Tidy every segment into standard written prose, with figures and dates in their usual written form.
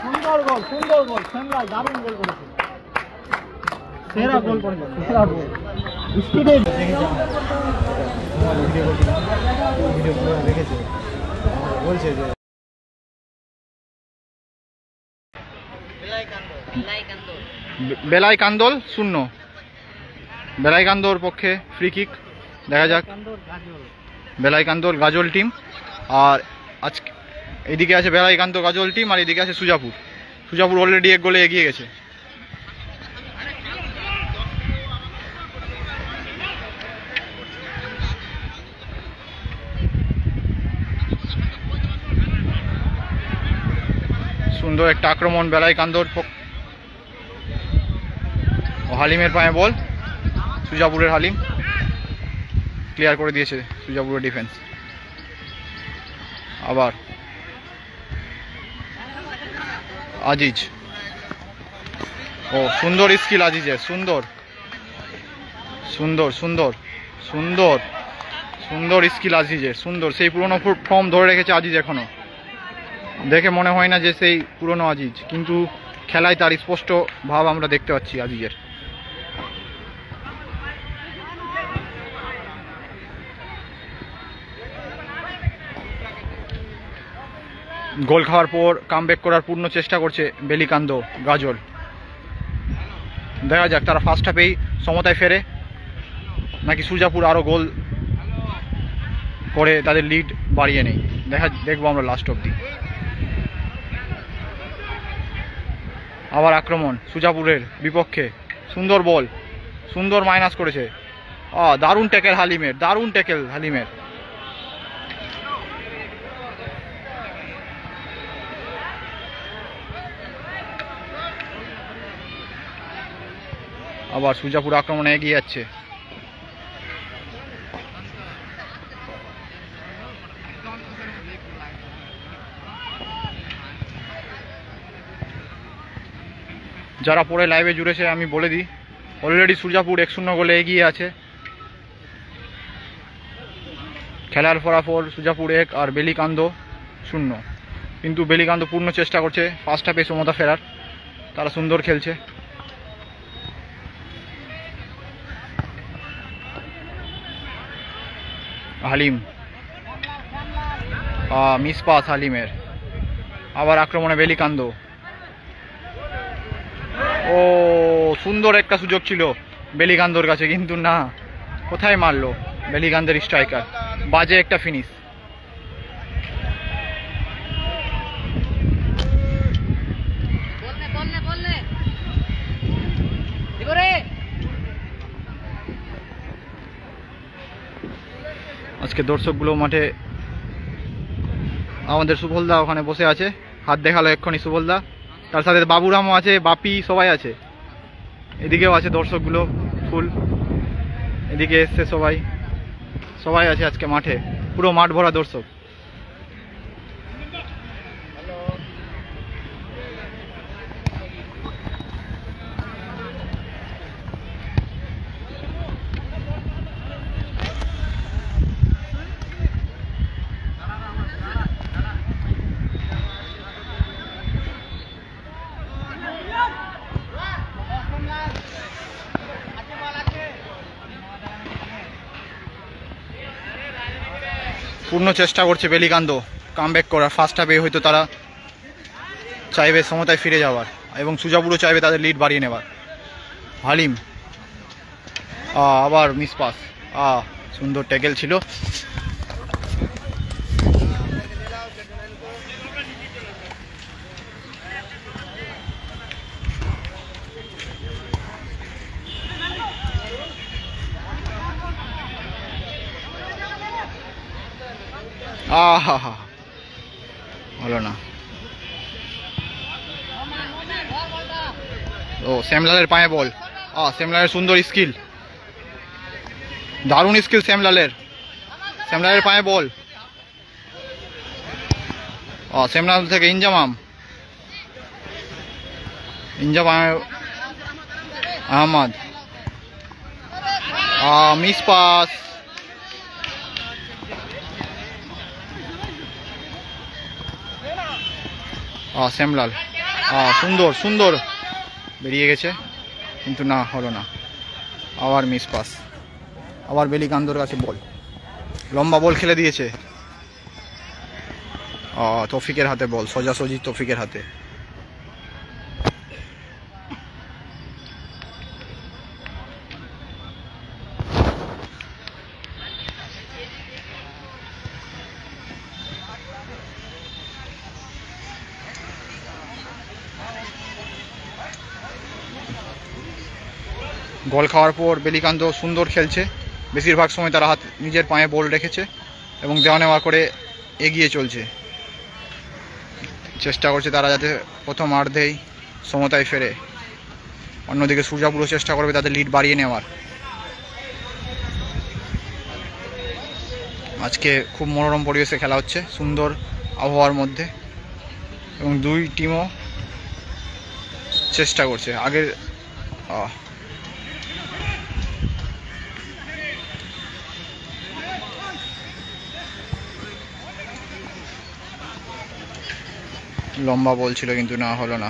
সুন্দর গোল, সুন্দর গোল, শ্যামলাল দারুণ গোল করেছে, সেরা গোল করেছে, সেরা গোল স্পিডে দেখেছে, বলছে যে বেলাই কান্দল 0, বেলাই কান্দোর পক্ষে ফ্রি কিক। দেখা যাক বেলাই কান্দোর গাজল টিম, আর আজকে এইদিকে আছে বেলাই কান্দো গাজল টিম, আর এইদিকে আছে সুজাপুর। সুজাপুর অলরেডি 1 গোলে এগিয়ে গেছে। সুন্দর একটা আক্রমণ বেলাই কান্দোর, হালিমের পায়ে বল, সুজাপুরের হালিম ক্লিয়ার করে দিয়েছে সুজাপুরের ডিফেন্স। আবার আজিজ, ও সুন্দর স্কিল আজিজের, সুন্দর সুন্দর সুন্দর সুন্দর সুন্দর স্কিল আজিজের, সুন্দর। সেই পুরনো ফর্ম ধরে রেখেছে আজিজ এখনো, দেখে মনে হয় না যে সেই পুরনো আজিজ, কিন্তু খেলায় তার স্পষ্ট ভাব আমরা দেখতে পাচ্ছি আজিজের। গোল খাওয়ার পর কামব্যাক করার পূর্ণ চেষ্টা করছে বেলিকান্দো গাজল। দেখা যাক তারা ফার্স্ট হাফেই সমতায় ফেরে নাকি সুজাপুর আরও গোল করে তাদের লিড বাড়িয়ে নেই। দেখবো আমরা লাস্ট অবধি। আবার আক্রমণ সুজাপুরের বিপক্ষে, সুন্দর বল, সুন্দর মাইনাস করেছে, দারুণ ট্যাকেল হালিমের, দারুণ ট্যাকেল হালিমের। আবার সুজাপুর আক্রমণে এগিয়ে যাচ্ছে। যারা পরে লাইভে জুড়েছে আমি বলে দিই, অলরেডি সুজাপুর 1-0 গোলে এগিয়ে আছে। খেলার ফলাফল সুজাপুর 1 আর বেলিকান্দো 0, কিন্তু বেলিকান্দো পূর্ণ চেষ্টা করছে ফার্স্ট হাফে সমতা ফেরার, তারা সুন্দর খেলছে। হালিম, মিস পাস হালিমের। আবার আক্রমণে বেলিকান্দো, ও সুন্দর একটা সুযোগ ছিল বেলিকান্দোর কাছে, কিন্তু না, কোথায় মারলো বেলিকান্দের স্ট্রাইকার, বাজে একটা ফিনিশ। আজকে দর্শকগুলো মাঠে, আমাদের সুবলদা ওখানে বসে আছে, হাত দেখালো এক্ষুনি সুবলদা, তার সাথে বাবুরামও আছে, বাপি, সবাই আছে। এদিকেও আছে দর্শকগুলো ফুল, এদিকে এসছে সবাই, সবাই আছে আজকে মাঠে, পুরো মাঠ ভরা দর্শক। পূর্ণ চেষ্টা করছে বেলিকান্দো কামব্যাক করার, ফার্স্ট হাফে হয়তো তারা চাইবে সমতায় ফিরে যাওয়ার, এবং সুজাপুরও চাইবে তাদের লিড বাড়িয়ে নেবার। হালিম, আবার মিস পাস, সুন্দর ট্যাকেল ছিল। হলো না। ও শ্যামলালের পায়ে বল, শ্যামলালের সুন্দর স্কিল, দারুণ স্কিল শ্যামলালের, শ্যামলালের পায়ে বল, শ্যামলাল থেকে ইনজামাম, আহমদ, মিস পাস, শ্যামলাল সুন্দর সুন্দর বেরিয়ে গেছে, কিন্তু না হলো না, আবার মিস পাস। আবার বেলিকান্দর কাছে বল, লম্বা বল খেলে দিয়েছে তৌফিকের হাতে বল, সোজাসুজি তৌফিকের হাতে। গোল খাওয়ার পর বেলিকান্দ সুন্দর খেলছে, বেশিরভাগ সময় তারা হাত নিজের পায়ে বল রেখেছে এবং দেওয়া নেওয়া করে এগিয়ে চলছে, চেষ্টা করছে তারা যাতে প্রথম অর্ধেই সমতায় ফেরে। অন্যদিকে সূর্যাপুরও চেষ্টা করবে তাদের লিড বাড়িয়ে নেওয়ার। আজকে খুব মনোরম পরিবেশে খেলা হচ্ছে, সুন্দর আবহাওয়ার মধ্যে, এবং দুই টিমও চেষ্টা করছে আগের লম্বা বল ছিল, কিন্তু না হলো না।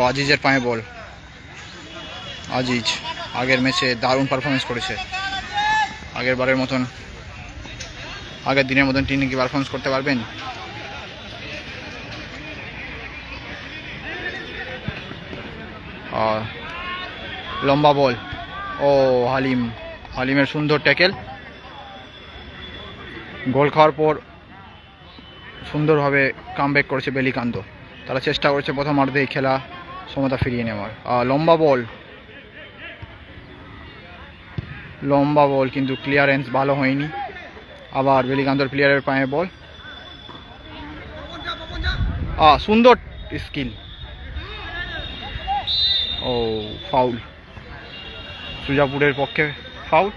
আজিজের পায়ে বল, আজিজ আগের ম্যাচে দারুণ পারফরমেন্স করেছে, আগের বারের মতন আগের দিনের মতন তিনি কি পারফরমেন্স করতে পারবেন? লম্বা বল, হালিমের সুন্দর ট্যাকেল। গোল খাওয়ার পর সুন্দরভাবে কামব্যাক করেছে বেলিকান্দ, তারা চেষ্টা করছে প্রথম অর্ধেই খেলা সমতা ফিরিয়ে নেওয়ার। লম্বা বল কিন্তু ক্লিয়ারেন্স ভালো হয়নি। আবার বেলিকান্দর প্লেয়ারের পায়ে বল, সুন্দর স্কিল, ফাউল, সুজাপুরের পক্ষে ফাউল।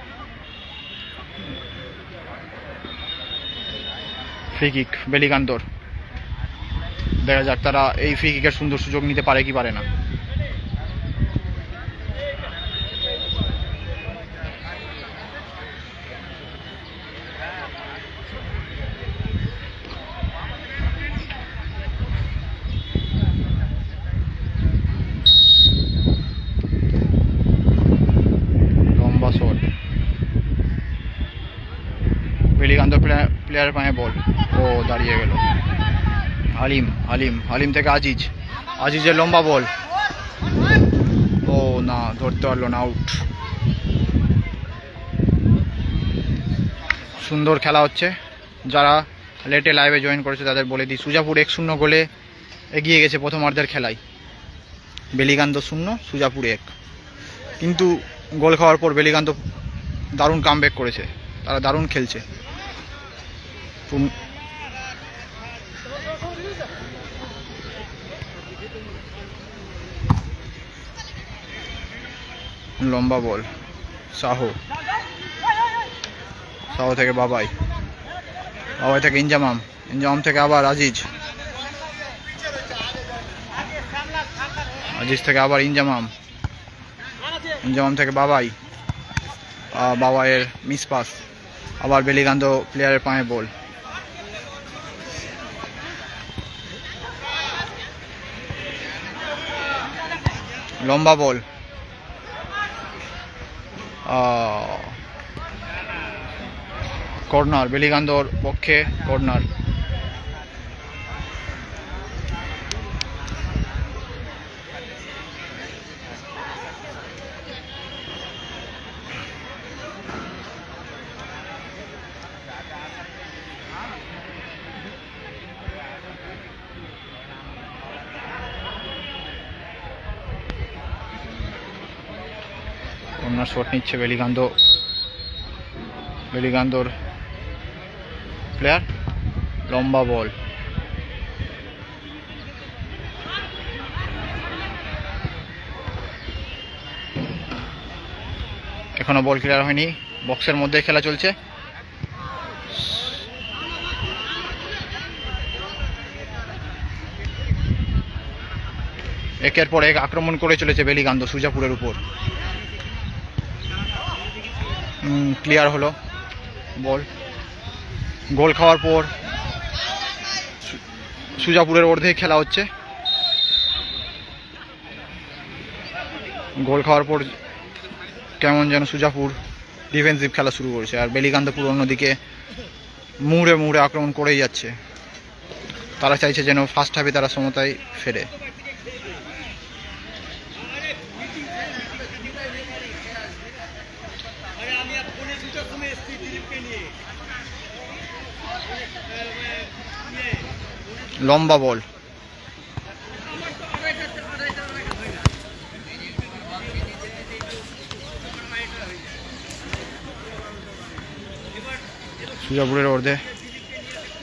ফ্রি কিক বেলিকান্দর, দেখা যাক তারা এই ফ্রি কিকের সুন্দর সুযোগ নিতে পারে কি পারে না। লম্বা শট, বেলিকান্দর প্লেয়ারের পায়ে বল, দাঁড়িয়ে গেল। হালিম থেকে আজিজের লম্বা বল, না ধরতে পারলো না, আউট। সুন্দর খেলা হচ্ছে, যারা লেটে লাইভে জয়েন করেছে তাদের বলে দিই, সুজাপুর 1-0 গোলে এগিয়ে গেছে প্রথমার্ধের খেলায়। বেলিকান্দ 0, সুজাপুর 1। কিন্তু গোল খাওয়ার পর বেলিকান্দ দারুণ কামব্যাক করেছে, তারা দারুণ খেলছে। লম্বা বল, সাহো থেকে বাবাই থেকে ইনজামাম থেকে আবার আজিজ থেকে আবার ইনজামাম থেকে বাবাইয়ের মিস পাস। আবার বেলিকান্দ প্লেয়ারের পায়ে বল, লম্বা বল, কর্নার, বেলিকান্দর পক্ষে কর্নার। কর্নার শট নিচ্ছে বেলিকান্দর প্লেয়ার, লম্বা বল, এখনো বল ক্লিয়ার হয়নি, বক্সের মধ্যে খেলা চলছে। একের পর এক আক্রমণ করে চলেছে বেলিকান্দ সুজাপুরের উপর। ক্লিয়ার হলো বল। গোল খাওয়ার পর সুজাপুরের অর্ধেই খেলা হচ্ছে। গোল খাওয়ার পর কেমন যেন সুজাপুর ডিফেন্সিভ খেলা শুরু করেছে, আর বেলিকান্তপুর অন্যদিকে মুড়ে মুড়ে আক্রমণ করেই যাচ্ছে। তারা চাইছে যেন ফার্স্ট হাফে তারা সমতায় ফেরে। লম্বা বল, সুজাপুরের অর্ধে,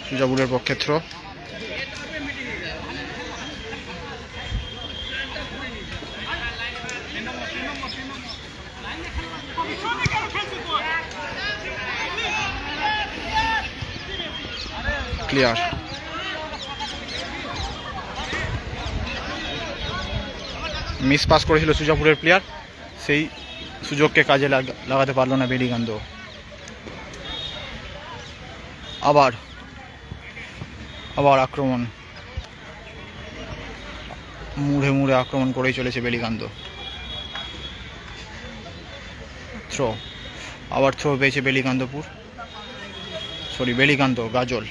সুজাপুরের পক্ষে থ্রো। ক্লিয়ার। মিস পাস করেছিল সুজাপুরের প্লেয়ার, সেই সুযোগকে কাজে লাগাতে পারলো না বেলিকান্ত। আবার আবার আক্রমণ, মুড়ে মুড়ে আক্রমণ করেই চলেছে বেলিকান্ত। থ্রো, আবার থ্রো পেয়েছে বেলিকান্তপুর, সরি বেলিকান্ত, গাজল।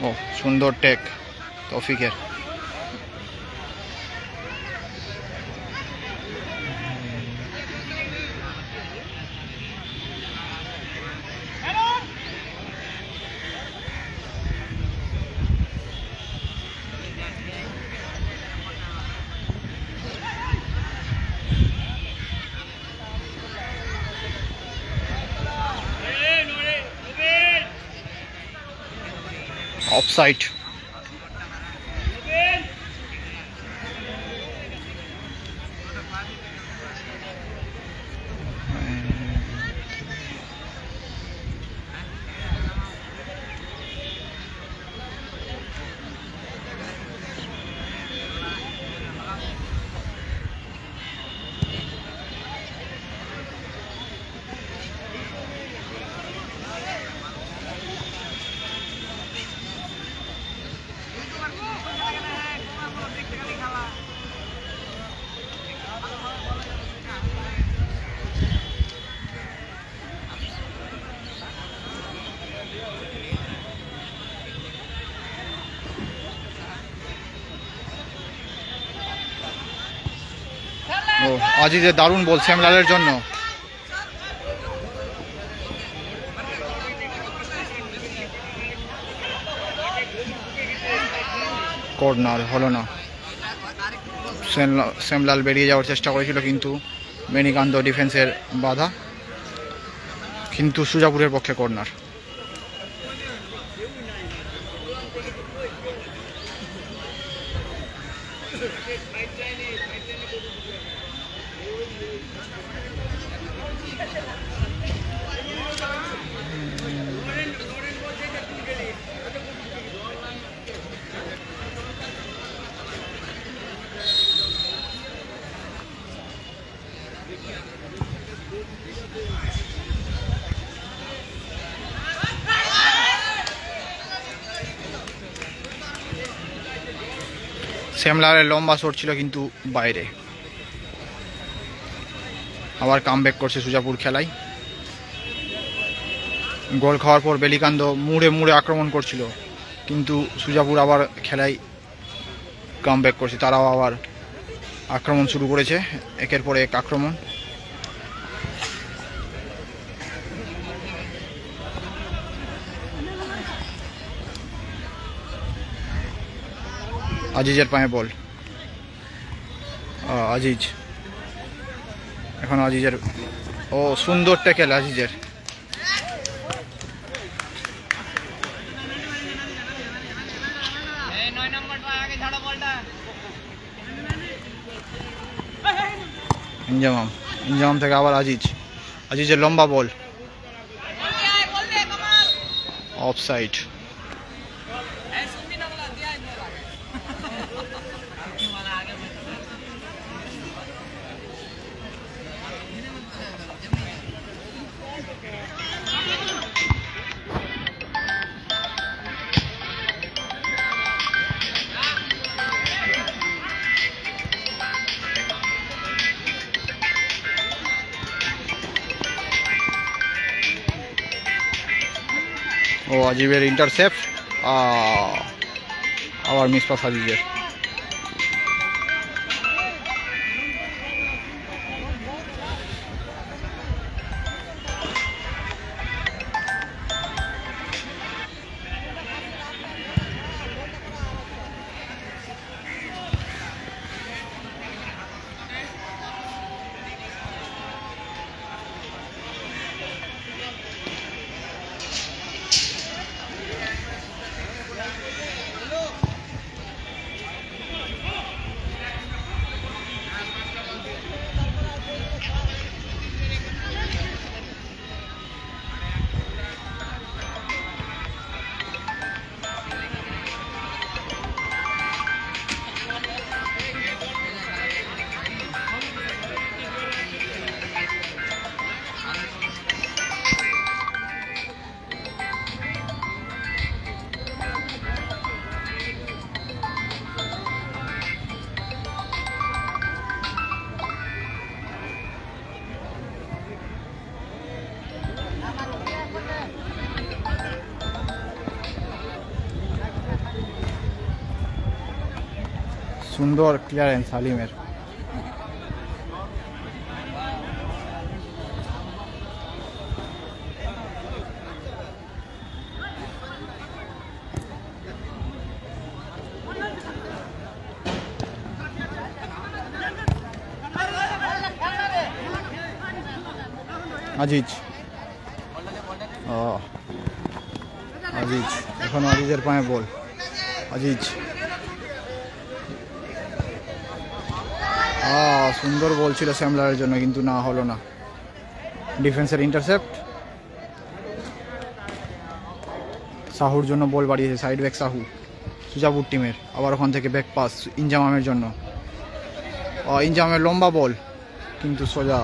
ও সুন্দর টেক তৌফিকের। অফসাইড। ও আজিজের দারুণ বল শ্যামলালের জন্য। কর্নার হলো না, শ্যামলাল বেরিয়ে যাওয়ার চেষ্টা করেছিল কিন্তু বেলিকান্ত ডিফেন্সের বাধা, কিন্তু সুজাপুরের পক্ষে কর্নার। শ্যামলালের লম্বা শট ছিল কিন্তু বাইরে। আবার কামব্যাক করছে সুজাপুর খেলায়। গোল খাওয়ার পর বেলিকান্ত মুড়ে মুড়ে আক্রমণ করছিল, কিন্তু সুজাপুর আবার খেলায় কামব্যাক করছে, তারাও আবার আক্রমণ শুরু করেছে, একের পর এক আক্রমণ। আজিজের পায়ে বল, আজিজ, এখন আজিজের, ও সুন্দর ট্যাকেল আজিজের। ইনজামাম থেকে আবার আজিজ, আজিজের লম্বা বল, অফ সাইড। ও আজিবের ইন্টারসেপ্ট, আবার মিসপাস আজিজের। সুন্দর ক্লিয়ারেন্স হালিমের। আজিজ, আজিজ এখন আজিজের পায়ে বল। আজিজ সুন্দর বল ছিল স্যামলারের জন্য, কিন্তু না হলো না। ডিফেন্সের ইন্টারসেপ্ট। সাহুর জন্য বল বাড়িয়েছে, সাইড ব্যাক সাহু সুজাপুর টিমের। আবার ওখান থেকে ব্যাক পাস ইনজামামের জন্য। ইনজামামের লম্বা বল, কিন্তু সোজা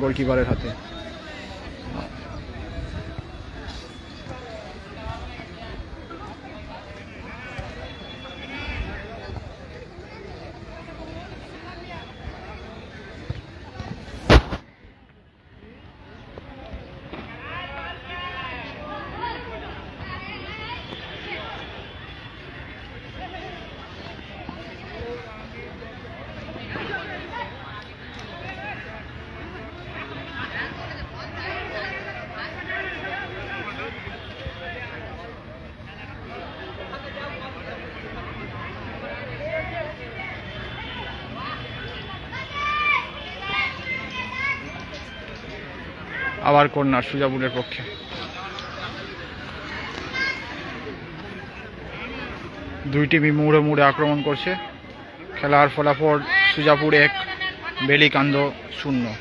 গোলকিপারের হাতে। আবার কর্নার সুজাপুরের পক্ষে। দুই টিমই মুড়ে মুড়ে আক্রমণ করছে। খেলার ফলাফল সুজাপুর 1, বেলিকান্দ 0।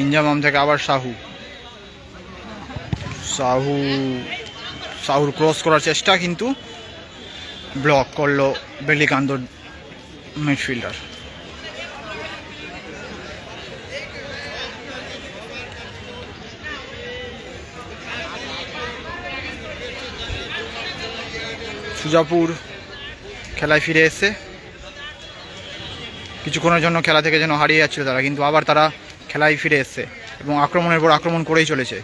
ইনজামাম থেকে আবার সাহুর ক্রস করার চেষ্টা, কিন্তু ব্লক করলো বেলিকান্দর মিডফিল্ডার। সুজাপুর খেলায় ফিরে এসে কিছুক্ষণের জন্য খেলা থেকে যেন হারিয়ে যাচ্ছিল তারা, কিন্তু আবার তারা খেলায় ফিরে এসছে এবং আক্রমণের পর আক্রমণ করেই চলেছে।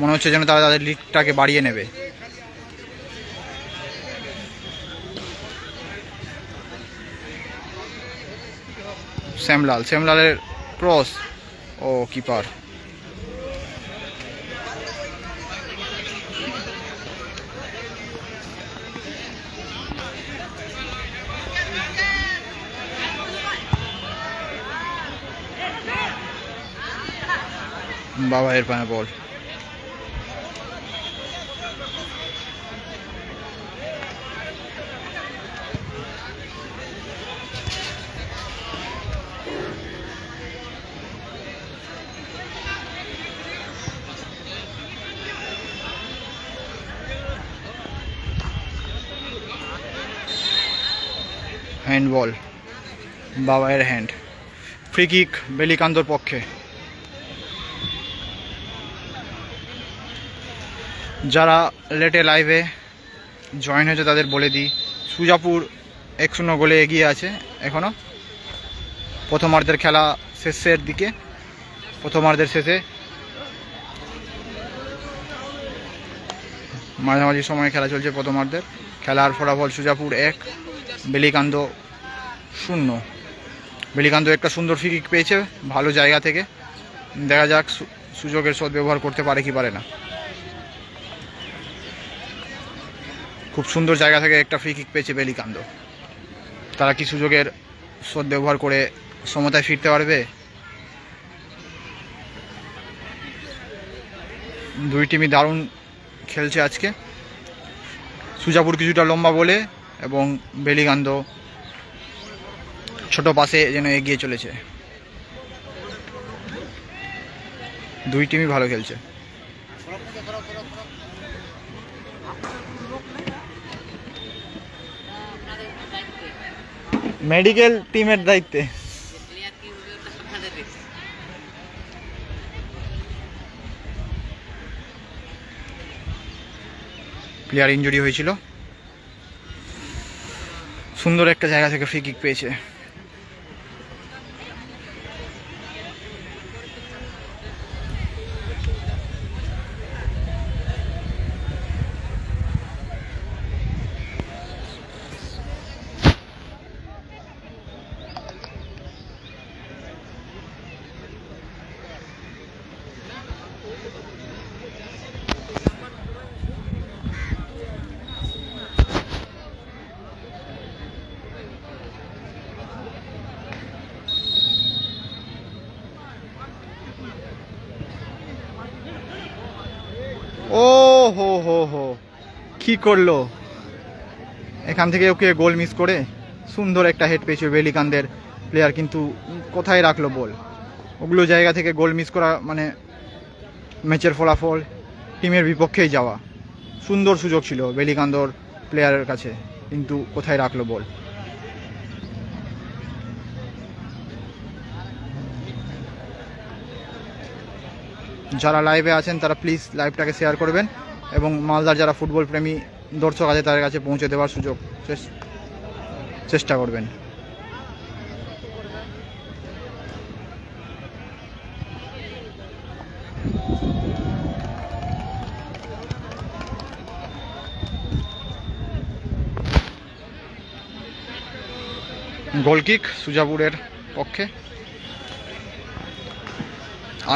মনে হচ্ছে যেন তারা তাদের লিগটাকে বাড়িয়ে নেবে। শ্যামলালের ক্রস, ও কিপার। বাবা এর পায়ে বল। হ্যান্ডবল, বাবায়ের হ্যান্ড। ফ্রি কিক বেলিকান্দোর পক্ষে। যারা লেটে লাইভে জয়েন হয়েছে তাদের বলে দিই, সুজাপুর 1-0 গোলে এগিয়ে আছে এখনও। প্রথমার্ধের খেলা শেষের দিকে, প্রথমার্ধের শেষে মাঝামাঝি সময়ে খেলা চলছে। প্রথমার্ধের খেলার ফলাফল সুজাপুর 1, বেলিকান্দো 0। বেলিকান্দো একটা সুন্দর ফ্রি কিক পেয়েছে ভালো জায়গা থেকে, দেখা যাক সুযোগের সদ্ব্যবহার করতে পারে কি পারে না। খুব সুন্দর জায়গা থেকে একটা ফ্রি কিক পেয়েছে বেলিকান্দো, তারা কি সুযোগের সদ্ব্যবহার করে সমতায় ফিরতে পারবে? দুই টিমই দারুণ খেলছে আজকে। সুজাপুর কিছুটা লম্বা বলে এবং বেলিকান্দো ছোট পাশে যেন এগিয়ে চলেছে। দুই টিমই ভালো খেলছে। মেডিকেল টিমের দায়িত্বে। প্লেয়ার ইনজুরি হয়েছিল, সুন্দর একটা জায়গা থেকে ফ্রি কিক পেয়েছে। ও হো হো হো, কি করলো এখান থেকে, ওকে গোল মিস করে সুন্দর একটা হেড পেয়েছে বেলিকান্দের প্লেয়ার, কিন্তু কোথায় রাখলো বল। ওগুলো জায়গা থেকে গোল মিস করা মানে ম্যাচের ফলাফল টিমের বিপক্ষেই যাওয়া। সুন্দর সুযোগ ছিল বেলিকান্দর প্লেয়ারের কাছে, কিন্তু কোথায় রাখলো বল। যারা লাইভে আছেন তারা প্লিজ লাইভটাকে শেয়ার করবেন এবং মালদার যারা ফুটবল প্রেমী দর্শক আছে তাদের কাছে পৌঁছে দেওয়ার সুযোগ চেষ্টা করবেন। গোলকিক সুজাপুরের পক্ষে।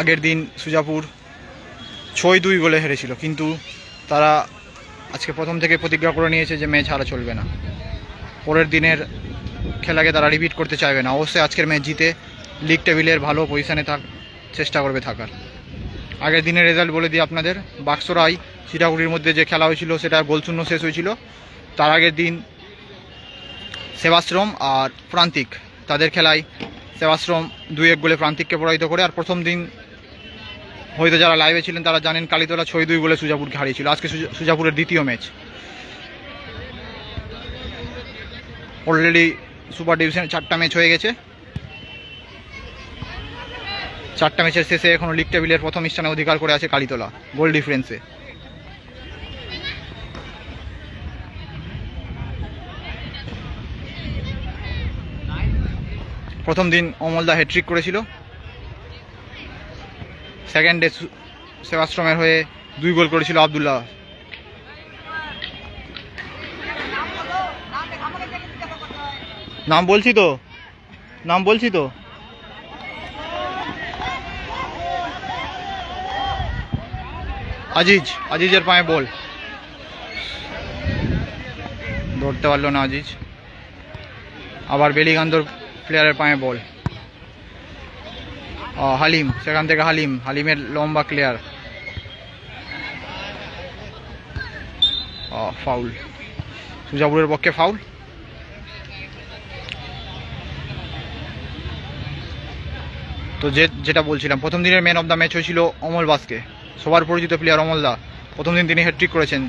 আগের দিন সুজাপুর 6-2 গোলে হেরেছিল, কিন্তু তারা আজকে প্রথম থেকে প্রতিজ্ঞা করে নিয়েছে যে ম্যাচ হারা চলবে না। পরের দিনের খেলাকে তারা রিপিট করতে চাইবে না। অবশ্যই আজকের ম্যাচ জিতে লিগ টেবিলের ভালো পজিশানে চেষ্টা করবে থাকার। আগের দিনের রেজাল্ট বলে দিই আপনাদের, বাক্সরাই সিটাগুড়ির মধ্যে যে খেলা হয়েছিল সেটা গোলশূন্য শেষ হয়েছিল। তার আগের দিন সেবাশ্রম আর প্রান্তিক তাদের খেলায় সেবাশ্রম 2-1 গোলে প্রান্তিককে পরাজিত করে। আর প্রথম দিন হয়তো যারা লাইভে ছিলেন তারা জানেন কালীতলা 6-2 গোলে সুজাপুরকে হারিয়েছিল। আজকে সুজাপুরের দ্বিতীয় ম্যাচ। অলরেডি সুপার ডিভিশন 4টা ম্যাচ হয়ে গেছে। 4টা ম্যাচের শেষে এখনও লিগ টেবিলের প্রথম স্থানে অধিকার করে আছে কালীতলা গোল ডিফারেন্সে। প্রথম দিন অমলদা হ্যাট্রিক করেছিল, সেকেন্ড ডে সেবাশ্রমের হয়ে 2 গোল করেছিল আব্দুল্লাহ। নাম বলছি তো আজিজের পায়ে বল, ধরতে পারলো না আজিজ। আবার বেলিকান্দর প্লেয়ারের পায়ে বল, হালিম, সেখান থেকে হালিমের লম্বা ক্লিয়ার, ফাউল, সুজাপুরের পক্ষে ফাউল। তো যেটা বলছিলাম, প্রথম দিনের ম্যান অফ দ্য ম্যাচ হয়েছিল অমল বাসকে, সবার পরিচিত প্লেয়ার অমলদা। প্রথম দিন তিনি হ্যাট্রিক করেছেন।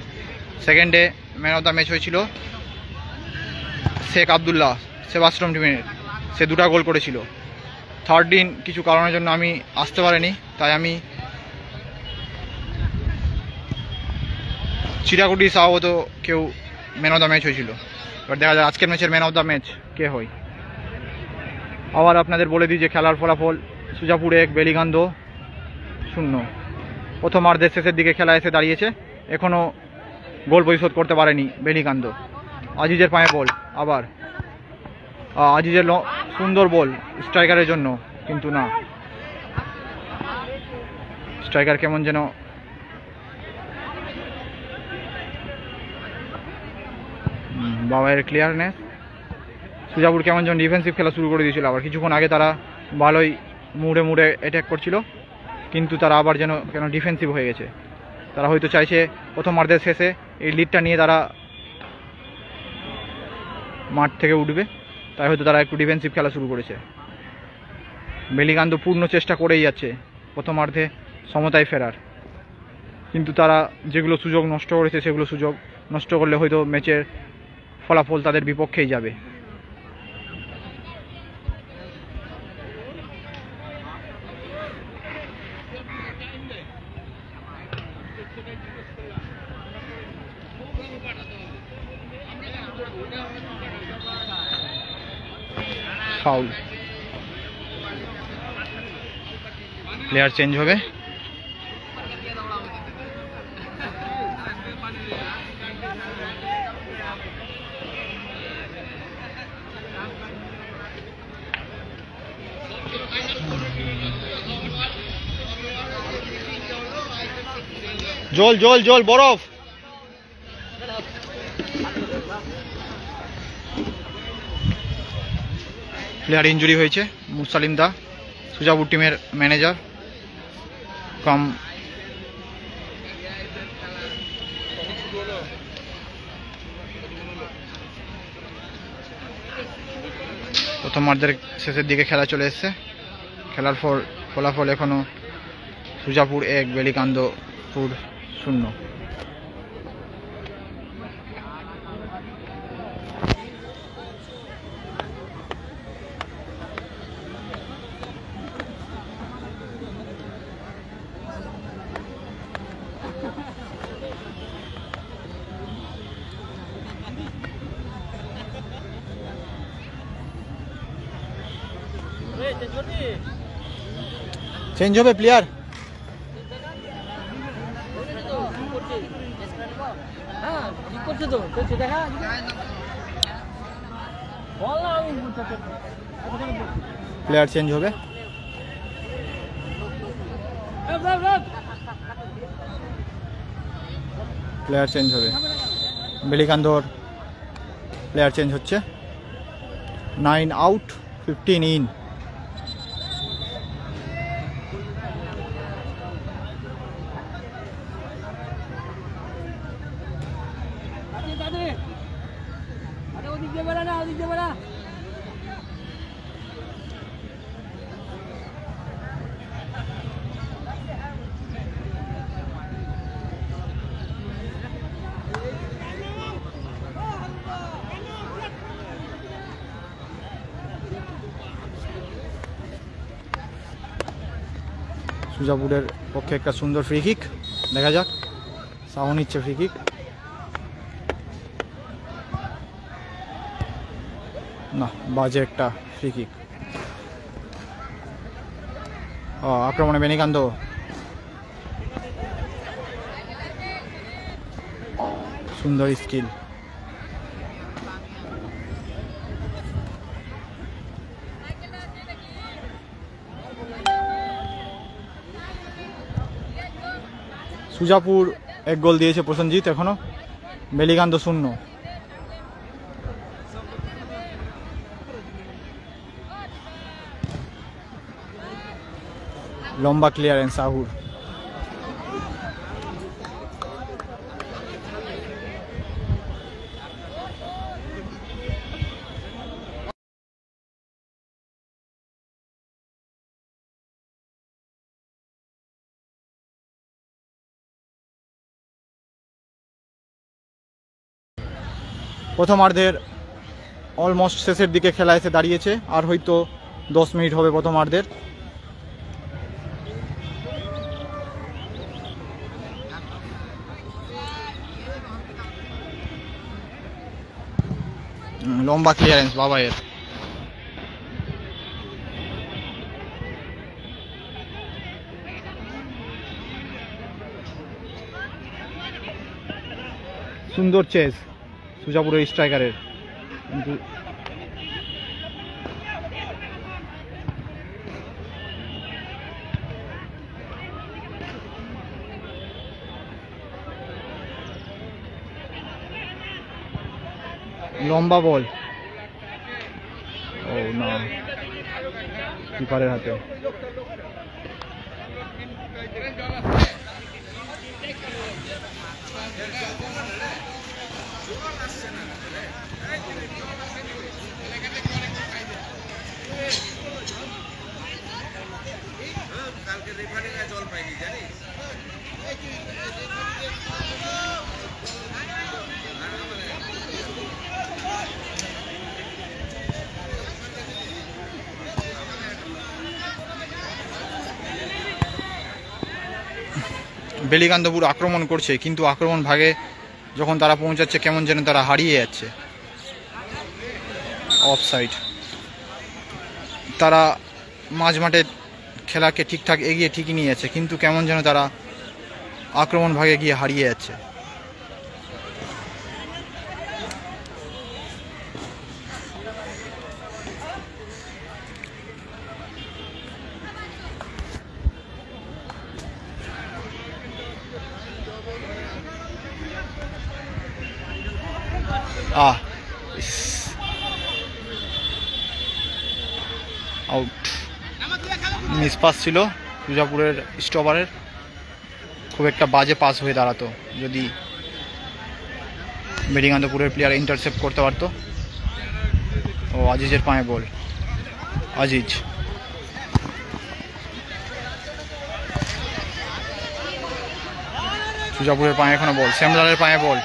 Second day man of the match হয়েছিল শেখ আবদুল্লাহ, সেবাশ্রম টিমের, সে 2টা গোল করেছিল। থার্ড দিন কিছু কারণের জন্য আমি আসতে পারিনি, তাই আমি চিরাকুটি সাহবত কেউ ম্যান অফ দ্য ম্যাচ হয়েছিল। এবার দেখা যায় আজকের ম্যাচের ম্যান অফ দ্য ম্যাচ কে হয়। আবার আপনাদের বলে দিই যে খেলার ফলাফল সুজাপুর 1, বেলিকান্দ 0। প্রথমার্ধের শেষের দিকে খেলা এসে দাঁড়িয়েছে, এখনও গোল পরিশোধ করতে পারেনি বেলিকান্দ। আজিজের পায়ে বল, আবার আজিজের সুন্দর বল স্ট্রাইকারের জন্য, কিন্তু না, স্ট্রাইকার কেমন যেন বাবায়ের ক্লিয়ারনেস। সুজাপুর কেমন যেন ডিফেন্সিভ খেলা শুরু করে দিয়েছিল। আবার কিছুক্ষণ আগে তারা ভালোই মুড়ে অ্যাটাক করছিল, কিন্তু তারা আবার যেন কেন ডিফেন্সিভ হয়ে গেছে। তারা হয়তো চাইছে প্রথমার্ধের শেষে এই লিডটা নিয়ে তারা মাঠ থেকে উঠবে, তাই হয়তো তারা একটু ডিফেন্সিভ খেলা শুরু করেছে। বেলিকান্দ পূর্ণ চেষ্টা করেই যাচ্ছে প্রথমার্ধে সমতায় ফেরার, কিন্তু তারা যেগুলো সুযোগ নষ্ট করেছে সেগুলো সুযোগ নষ্ট করলে হয়তো ম্যাচের ফলাফল তাদের বিপক্ষেই যাবে। ফাউল, প্লেয়ার চেঞ্জ হবে। জল বরফ। প্লেয়ার ইনজুরি হয়েছে, মুসালিম দা, সুজাপুর টিমের ম্যানেজার কম। প্রথমার্ধের শেষের দিকে খেলা চলে এসছে। খেলার ফলাফল এখনো সুজাপুর 1, বেলিকান্দপুর 0। চেঞ্জ হবে প্লেয়ার। প্লেয়ার চেঞ্জ হবে। প্লেয়ার চেঞ্জ হবে। বেলিকান্দর প্লেয়ার চেঞ্জ হচ্ছে। 9 আউট, 15 ইন। সুজাপুরের পক্ষে একটা সুন্দর ফ্রি কিক, দেখা যাক। সাহু নিচ্ছে ফ্রি কিক, না, বাজে একটা ফ্রি কিক। আক্রমণে বেনিকান্দ, সুন্দর স্কিল। সুজাপুর এক গোল দিয়েছে প্রসেনজিৎ, এখনো বেলিকান্দ 0। লম্বা ক্লিয়ারেন্স সাহুর। প্রথমার্ধের অলমোস্ট শেষের দিকে খেলা এসে দাঁড়িয়েছে, আর হয়তো 10 মিনিট হবে প্রথমার্ধের। লম্বা ক্লিয়ারেন্স বাবাইয়ের। সুন্দর চেস সুজাপুরের স্ট্রাইকারের, কিন্তু লম্বা বল, ও না, কিপারের হাতে। বেলিকান্দপুর আক্রমণ করছে, কিন্তু আক্রমণ ভাগে যখন তারা পৌঁছাচ্ছে কেমন যেন তারা হারিয়ে যাচ্ছে। অফসাইড। তারা মাঝ মাঠে খেলাকে ঠিকঠাক এগিয়ে ঠিকই নিয়ে যাচ্ছে, কিন্তু কেমন যেন তারা আক্রমণ ভাগে গিয়ে হারিয়ে যাচ্ছে। আউট। মিসপাস ছিল সুজাপুরের স্টপারের, খুব একটা বাজে পাস হয়ে দাঁড়াতো যদি বেলিকান্দপুরের প্লেয়ার ইন্টারসেপ্ট করতে পারতো। ও আজিজের পায়ে বল, আজিজ। সুজাপুরের পায়ে এখনো বল, শ্যামলালের পায়ে বল।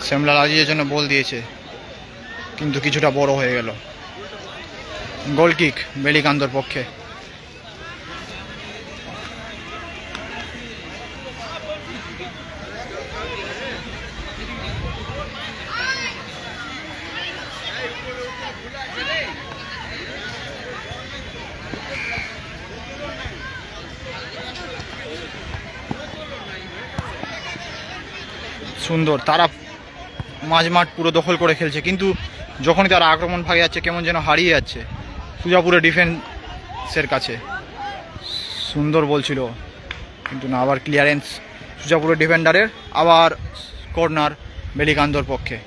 শ্যামলাল আজিজের জন্য বল দিয়েছে, কিন্তু কিছুটা বড় হয়ে গেল। গোল কিক বেলিকান্দর পক্ষে। সুন্দর, তারা মাঝমাঠ পুরো দখল করে খেলছে, কিন্তু যখনই তারা আক্রমণ ভাগে যাচ্ছে কেমন যেন হারিয়ে যাচ্ছে সুজাপুরের ডিফেন্সের কাছে। সুন্দর বলছিল, কিন্তু না, আবার ক্লিয়ারেন্স সুজাপুরের ডিফেন্ডারের, আবার কর্নার বেলিকান্দর পক্ষে।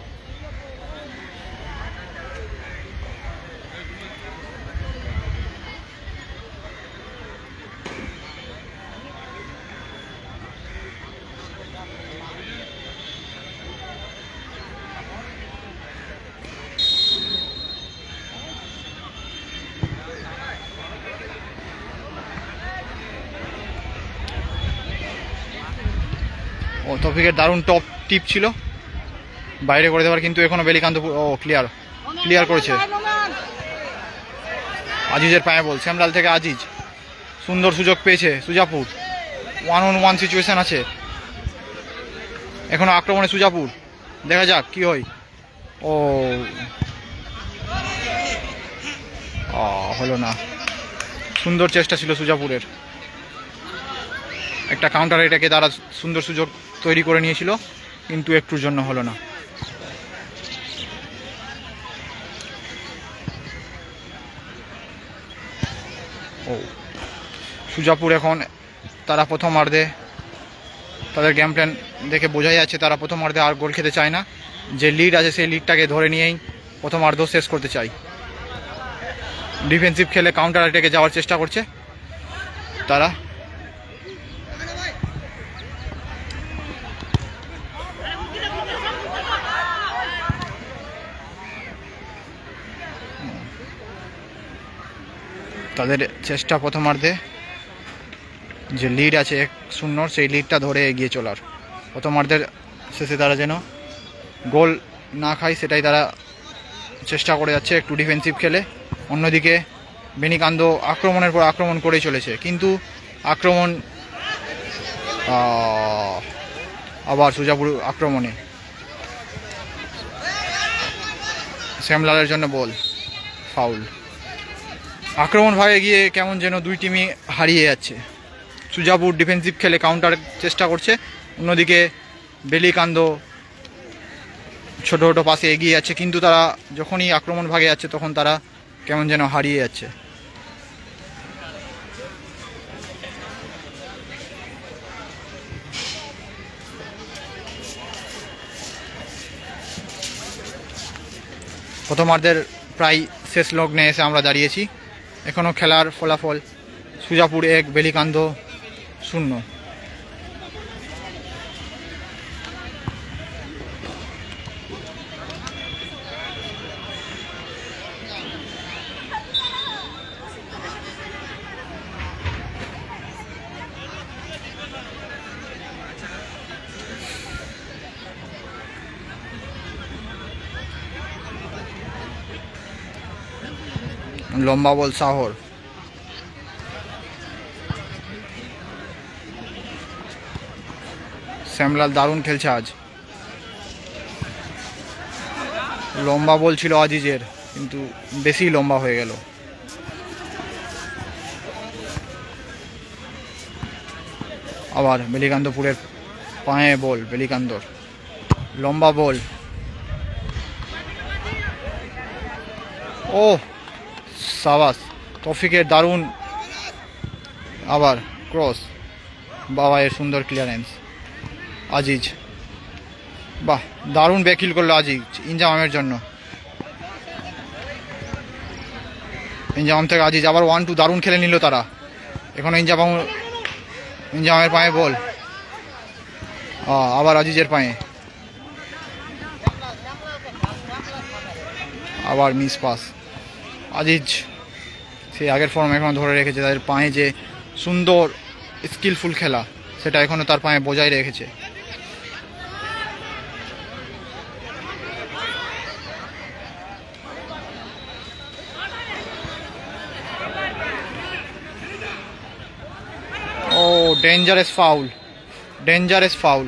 ও তৌফিকের দারুণ টপ টিপ ছিল, বাইরে করে দেওয়ার, কিন্তু এখনো বেলিকান্দপুর ক্লিয়ার করেছে। আজিজের পায়ে বল, শ্যামলাল থেকে আজিজ। সুন্দর সুযোগ পেয়েছে সুজাপুর, 1-on-1 সিচুয়েশন আছে এখনো আক্রমণে সুজাপুর, দেখা যাক কি হয়। ও হলো না। সুন্দর চেষ্টা ছিল সুজাপুরের, একটা কাউন্টার এটাকে তারা সুন্দর সুযোগ তৈরি করে নিয়েছিল, কিন্তু একটুর জন্য হলো না। ও সুজাপুর এখন তারা প্রথমার্ধে তাদের গেম প্ল্যান দেখে বোঝাই যাচ্ছে তারা প্রথমার্ধে আর গোল খেতে চায় না, যে লিড আছে সেই লিডটাকে ধরে নিয়েই প্রথমার্ধ শেষ করতে চাই। ডিফেন্সিভ খেলে কাউন্টার অ্যাটাকে যাওয়ার চেষ্টা করছে তারা। তাদের চেষ্টা প্রথমার্ধে যে লিড আছে 1-0 সেই লিডটা ধরে এগিয়ে চলার, প্রথমার্ধের শেষে তারা যেন গোল না খায় সেটাই তারা চেষ্টা করে যাচ্ছে একটু ডিফেন্সিভ খেলে। অন্যদিকে বেনিকান্দ আক্রমণের পর আক্রমণ করেই চলেছে, কিন্তু আক্রমণ আবার সুজাপুর আক্রমণে শ্যামলালের জন্য বল, ফাউল। আক্রমণ ভাগে গিয়ে কেমন যেন দুই টিমই হারিয়ে যাচ্ছে। সুজাপুর ডিফেন্সিভ খেলে কাউন্টার চেষ্টা করছে, অন্যদিকে বেলিকান্দ ছোটো ছোটো পাশে এগিয়ে যাচ্ছে, কিন্তু তারা যখনই আক্রমণ ভাগে যাচ্ছে তখন তারা কেমন যেন হারিয়ে যাচ্ছে। প্রথমার্ধের প্রায় শেষ লগ্নে এসে আমরা দাঁড়িয়েছি। এখনও খেলার ফলাফল সুজাপুর 1 বেলিকান্দ 0। লম্বা বল সাহর, শ্যামলাল দারুণ খেলছে আজ। লম্বা বল ছিল আজিজের, কিন্তু বেশি লম্বা হয়ে গেল। আবার বেলিকান্দপুরের পায়ে বল, বেলিকান্দর লম্বা বল, ও সাবাস তৌফিকের দারুণ, আবার ক্রস, বাবায়ের সুন্দর ক্লিয়ারেন্স। আজিজ, বাহ দারুণ ব্যাকিল করলো আজিজ ইনজামামের জন্য। ইনজামাম থেকে আজিজ আবার 1-2 দারুণ খেলে নিল তারা। এখন ইনজামামের পায়ে বল, আবার আজিজের পায়ে, আবার মিস পাস। আজিজ সেই আগের ফর্ম এখনও ধরে রেখেছে, তাদের পায়ে যে সুন্দর স্কিলফুল খেলা সেটা এখনও তার পায়ে বজায় রেখেছে। ও ডেঞ্জারাস ফাউল, ডেঞ্জারাস ফাউল।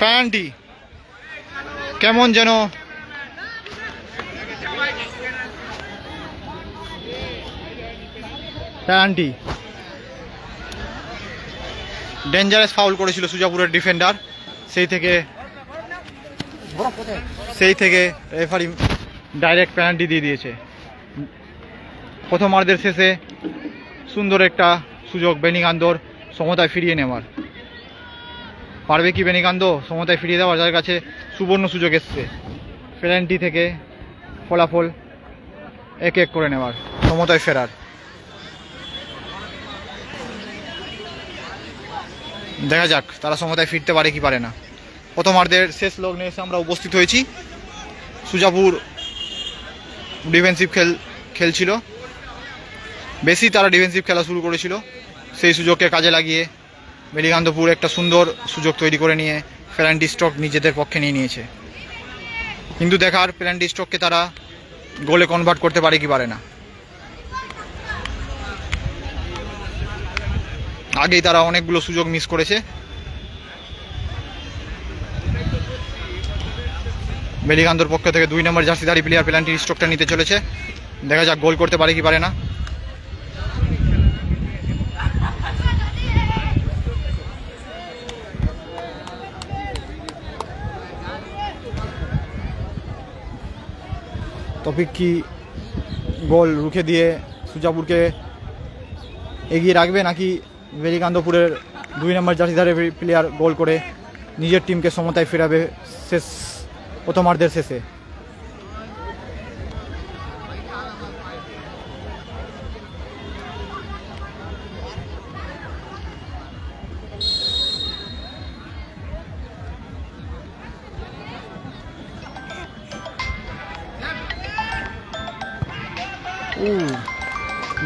প্যান্টি কেমন যেন প্যান্টি ডেঞ্জারাস ফাউল করেছিল সুজাপুরের ডিফেন্ডার, সেই থেকে রেফারি ডাইরেক্ট পেনাল্টি দিয়ে দিয়েছে। প্রথমার্ধের শেষে সুন্দর একটা সুযোগ বেনিকান্দর সমতায় ফিরিয়ে নেওয়ার, পারবে কি বেনিকান্দ সমতায় ফিরিয়ে দেওয়ার? যার কাছে সুবর্ণ সুযোগ এসছে পেনাল্টি থেকে ফলাফল 1-1 করে নেওয়ার, সমতায় ফেরার। দেখা যাক তারা সমতায় ফিরতে পারে কি পারে না। প্রথমার্ধের শেষ লগ্নে এসে আমরা উপস্থিত হয়েছি। সুজাপুর ডিফেন্সিভ খেলছিল, বেশি তারা ডিফেন্সিভ খেলা শুরু করেছিল। সেই সুযোগকে কাজে লাগিয়ে বেলিকান্দপুর একটা সুন্দর সুযোগ তৈরি করে নিয়ে পেনাল্টি স্ট্রোক নিজেদের পক্ষে নিয়ে নিয়েছে, কিন্তু দেখার পেনাল্টি স্ট্রোককে তারা গোলে কনভার্ট করতে পারে কি পারে না। আগেই তারা অনেকগুলো সুযোগ মিস করেছে। বেলিকান্দোর পক্ষ থেকে 2 নম্বর জার্সিধারী প্লেয়ার পেনাল্টির স্ট্রোকটা নিতে চলেছে। দেখা যাক গোল করতে পারে কি পারে না। তৌফিক কি গোল রুখে দিয়ে সুজাপুরকে এগিয়ে রাখবে, নাকি বেলিকান্দপুরের 2 নম্বর জার্সিধারী প্লেয়ার গোল করে নিজের টিমকে সমতায় ফেরাবে শেষ প্রথমার্ধের শেষে?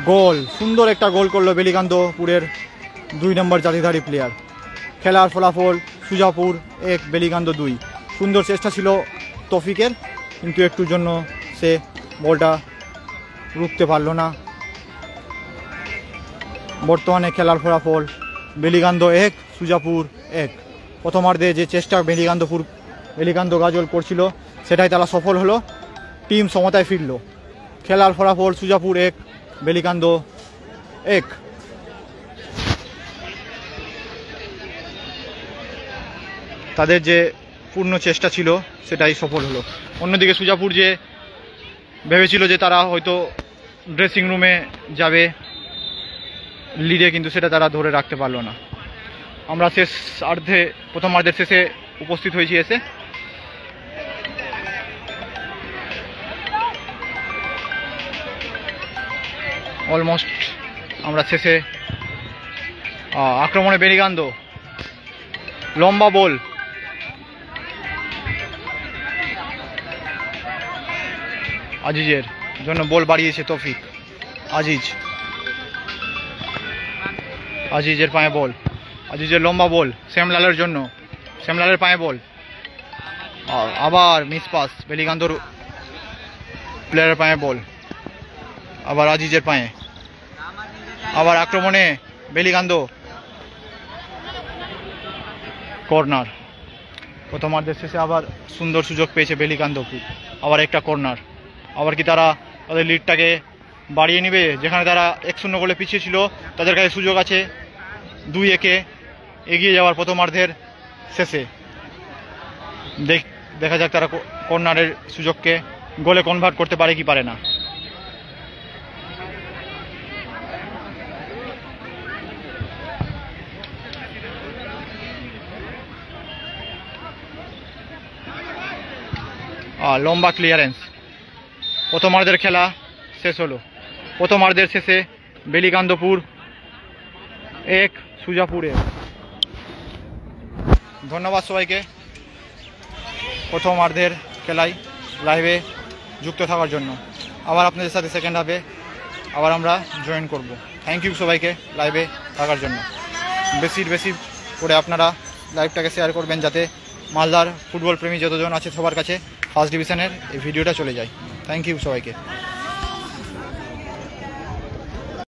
গোল, সুন্দর একটা গোল করলো বেলিকান্দপুরের 2 নম্বর জার্সিধারী প্লেয়ার। খেলার ফলাফল সুজাপুর 1 বেলিকান্দো 2। সুন্দর চেষ্টা ছিল তৌফিকের, কিন্তু একটুর জন্য সে বলটা রুখতে পারল না। বর্তমানে খেলার ফলাফল বেলিকান্দো 1 সুজাপুর 1। প্রথমার্ধে যে চেষ্টা বেলিকান্দো গাজল করছিল সেটাই তারা সফল হলো, টিম সমতায় ফিরল। খেলার ফলাফল সুজাপুর 1 বেলিকান্দো 1। তাদের যে পূর্ণ চেষ্টা ছিল সেটাই সফল হলো। অন্যদিকে সুজাপুর যে ভেবেছিল যে তারা হয়তো ড্রেসিং রুমে যাবে লিডে, কিন্তু সেটা তারা ধরে রাখতে পারলো না। আমরা প্রথমার্ধের শেষে উপস্থিত হয়েছি এসে। অলমোস্ট আমরা শেষে। আক্রমণে বেলিকান্দো, লম্বা বল, আজিজের জন্য বল বাড়িয়েছে তৌফিক। আজিজের পায়ে বল, আজিজের লম্বা বল শ্যামলালের জন্য, শ্যামলালের পায়ে বল, আবার মিস পাস বেলিকান্দোর প্লেয়ারের পায়ে বল, আবার আজিজের পায়ে, আবার আক্রমণে বেলিকান্দো, কর্নার। প্রথমার্ধের শেষে আবার সুন্দর সুযোগ পেয়েছে বেলিকান্দপুর, আবার একটা কর্নার। আবার কি তারা তাদের লিডটাকে বাড়িয়ে নেবে? যেখানে তারা 1-0 গোলে পিছিয়ে ছিল, তাদের কাছে সুযোগ আছে 2-1 এগিয়ে যাওয়ার প্রথমার্ধের শেষে। দেখা যাক তারা কর্নারের সুযোগকে গোলে কনভার্ট করতে পারে কি পারে না। লম্বা ক্লিয়ারেন্স। প্রথমার্ধের খেলা শেষ হলো। প্রথমার্ধের শেষে বেলিকান্দপুর 1 সুজাপুর 1। ধন্যবাদ সবাইকে প্রথমার্ধের খেলায় লাইভে যুক্ত থাকার জন্য। আবার আপনাদের সাথে সেকেন্ড হাফে আবার আমরা জয়েন করব। থ্যাংক ইউ সবাইকে লাইভে থাকার জন্য। বেশি করে আপনারা লাইভটাকে শেয়ার করবেন, যাতে মালদার ফুটবল প্রেমী যতজন আছে সবার কাছে ফার্স্ট ডিভিশনের এই ভিডিওটা চলে যায়। থ্যাংক ইউ সবাইকে।